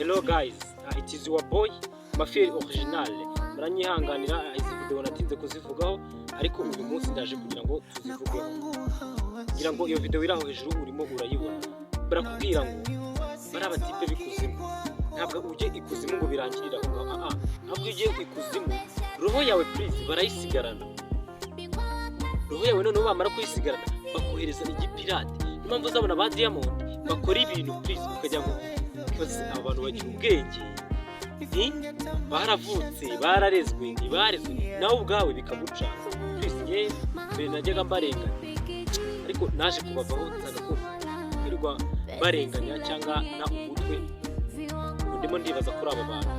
Hello guys, it is your boy Mafia Original. Muranyihanganira izi video natinze kuzivugaho, ariko uyu munsi ndaje kugira ngo tuzivugeho. Kugira ngo iyo video iraho hejuru urimo urayibona. Barakubwira ngo bari abatipe bikuzimu. Ntabwo uje ikuzimu ngo birangirira aho. Ntabwo uje ikuzimu. Roho yawe please barayisigarana. Roho yawe none bamara kuyisigarana bakohereza igipirate. Impamvu uzabona ba Diamond bakora ibintu please ukajya ngo abantu bagira ubwenge, baravutse bararezwe ntibarezwe nawe ubwawe bikamuca twisiye mbere najyaga mbarenga, ariko naje kubavaho nzagako kwirwa barenganya cyangwa na umutwe ndimo ndibaza kuri aba bantu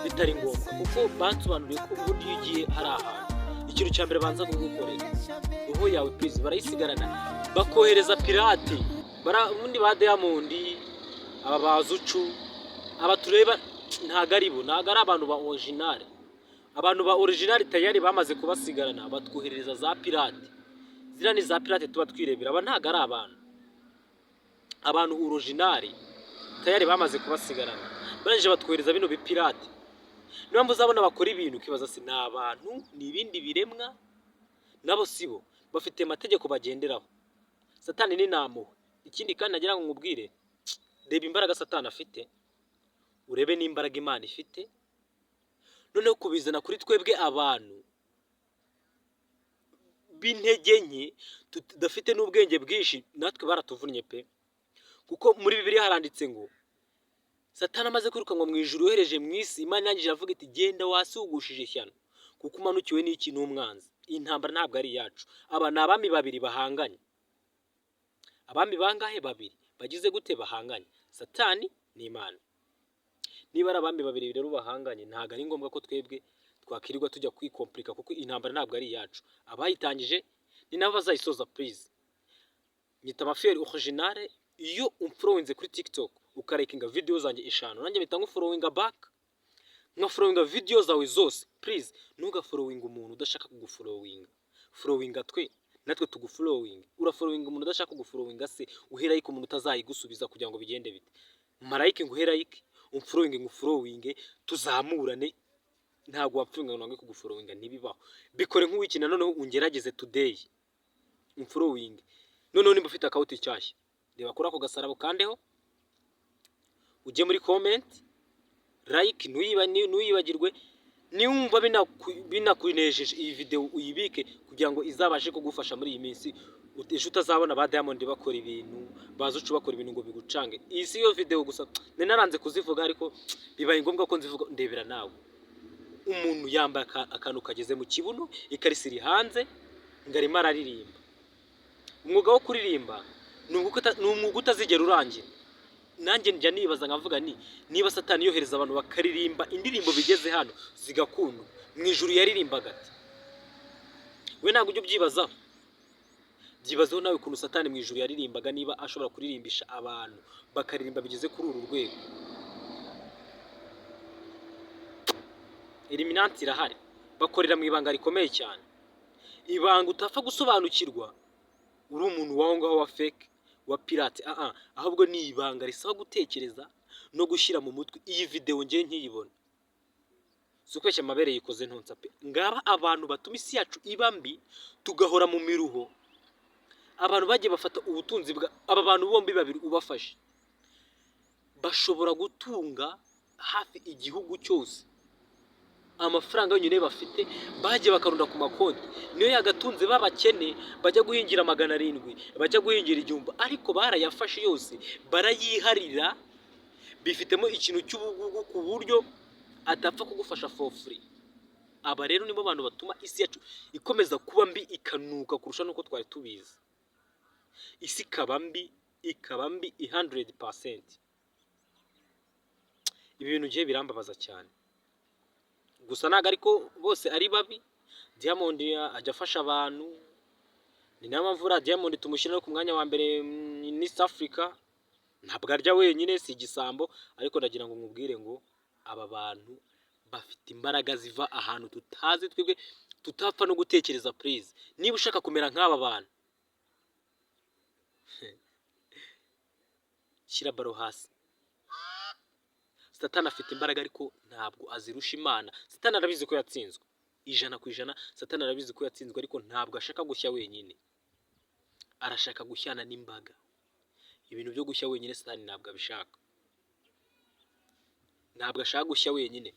bitari ngombwa, kuko bansobanuriye ko ubundi ugiye hari ahantu ikintu cya mbere banza kugukorera roho yawe please barayisigarana bakohereza pirate ubundi ba Diamond aba bazucu aba tureba ntago ari abantu ba original, abantu ba original tayari bamaze kubasigarana batwohereza za pirate, zira ni za pirate tuba twirebera, aba ntago ari abantu original tayari bamaze kubasigarana banje batwohereza bino bipirate. Niyo muzabona bakora ibintu kibaza si n'abantu ni ibindi biremwa nabo sibo bafite amategeko bagenderaho. Satani ni namo ikindi kandi nagira ngo ngubwire, reba imbaraga Satani afite urebe n'imbaraga Imana ifite, noneho kubizana kuri twebwe abantu b'intege nke tudafite n'ubwenge bwinshi, natwe baratuvunnye pe, kuko muri Bibiliya haranditse ngo Satani amaze kwirukanwa mu ijuru yohereje mu isi, Imana yangije avuga iti genda wasugushije ishyano kuko umanukiwe n'iki n'umwanzi. Iyi ntambara ntabwo ari yacu, aba ni abami babiri bahanganye. Abami bangahe? Babiri. Bagize gute bahanganye? Satani n'Imana. Niba ari abami babiri rero bahanganye, ntago ari ngombwa ko twebwe twakirirwa tujya kwikomplika, kuko intambara ntabwo ari yacu. Abayitangije ni nabo bazayisoza please. Nyita Mafia Original. Iyo umfollowinze kuri TikTok ukarakinga video zanjye 5, nanjye bita ngufollowinga back, nkafollowinga video zawe zose please. Ntugafollowinga umuntu udashaka kugufollowinga, followinga natwe tugufollowinga. Urafollowinga umuntu udashaka kugufollowinga se uhera like umuntu utazayigusubiza kugira ngo bigende bite? Marayike nguhera like umfollowinge ngufollowinge tuzamurane, ntago wapfunga ngo kugufollowinga ntibibaho. Bikore nk'uwikina noneho ungerageze today umfollowinge, noneho nimba ufite account cyashya reba kuri ako gasarabo kandeho, ujye muri comment like ntuyibagirwe. Niwumva binakunejeje iyi video uyibike kugira ngo izabashe kugufasha muri iyi minsi, ejo utazabona ba Diamond bakora ibintu bazucu bakora ibintu ngo bigucange. Iyi si yo video gusa naranze kuzivuga, ariko bibaye ngombwa ko nzivuga. Ndebera nawe umuntu yambaye akantu kageze mu kibuno, ikarisiri hanze ngarimo araririmba. Umwuga wo kuririmba ni umwuga utazigera urangira. Nanjye njya nibaza nkavuga niba Satani yohereza abantu bakaririmba indirimbo bigeze hano zigakunda, mu ijuru yaririmbaga ati we ntabwo ujye ubyibazaho. Byibazeho nawe ukuntu Satani mu ijuru yaririmbaga, niba ashobora kuririmbisha abantu bakaririmba bigeze kuri uru rwego. Eliminati irahari, bakorera mu ibanga rikomeye cyane, ibanga utapfa gusobanukirwa uri umuntu waho ngaho wa fake wa pirate. Ahubwo ni ibanga risaba gutekereza no gushyira mu mutwe. Iyi video ngiye nkiyibona sukwesha amabere yikoze ntonsa pe. Ngaba abantu batuma isi yacu iba mbi, tugahora mu miruho. Abantu bagiye bafata ubutunzi bwa aba bantu bombi babiri ubafashe, bashobora gutunga hafi igihugu cyose. Amafaranga yonyine bafite bagiye bakarunda ku makonti, niyo yagatunze babakene bajya guhingira 700, bajya guhingira 1000, ariko barayafashe yose barayiharira. Bifitemo ikintu cy'ubugugu ku buryo atapfa kugufasha for free. Aba rero nibo bantu batuma isi yacu ikomeza kuba mbi, ikanuka kurusha nuko twari tubizi. Isi ikaba mbi 100%. Ibi bintu giye birambabaza cyane. Gusa naga ariko bose ari babi. Diamond ajya afasha abantu, ni namavura Diamond tumushyira no ku mwanya wa mbere ni East Africa. Ntabwo arya wenyine, si igisambo, ariko ndagira ngo nkubwire ngo aba bantu bafite imbaraga ziva ahantu tutazi, twebwe tutapfa no gutekereza please. Niba ushaka kumera nk'aba bantu shyira baro hasi. Satani afite imbaraga ariko ntabwo azirusha Imana. Satani arabizi ko yatsinzwe 100%. Satani arabizi ko yatsinzwe ariko ntabwo ashaka gushya wenyine, arashaka gushyana n'imbaga. Ibintu byo gushya wenyine Satani ntabwo abishaka, ntabwo ashaka gushya wenyine.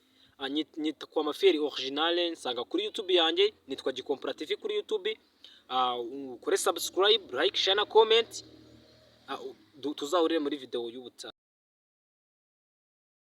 Nyita kwa Maferi original, nsanga kuri YouTube yanjye nitwa Gikompora TV kuri YouTube. Ukore subscribe, like, share na comment. Tuzahurire muri video y'ubutaha.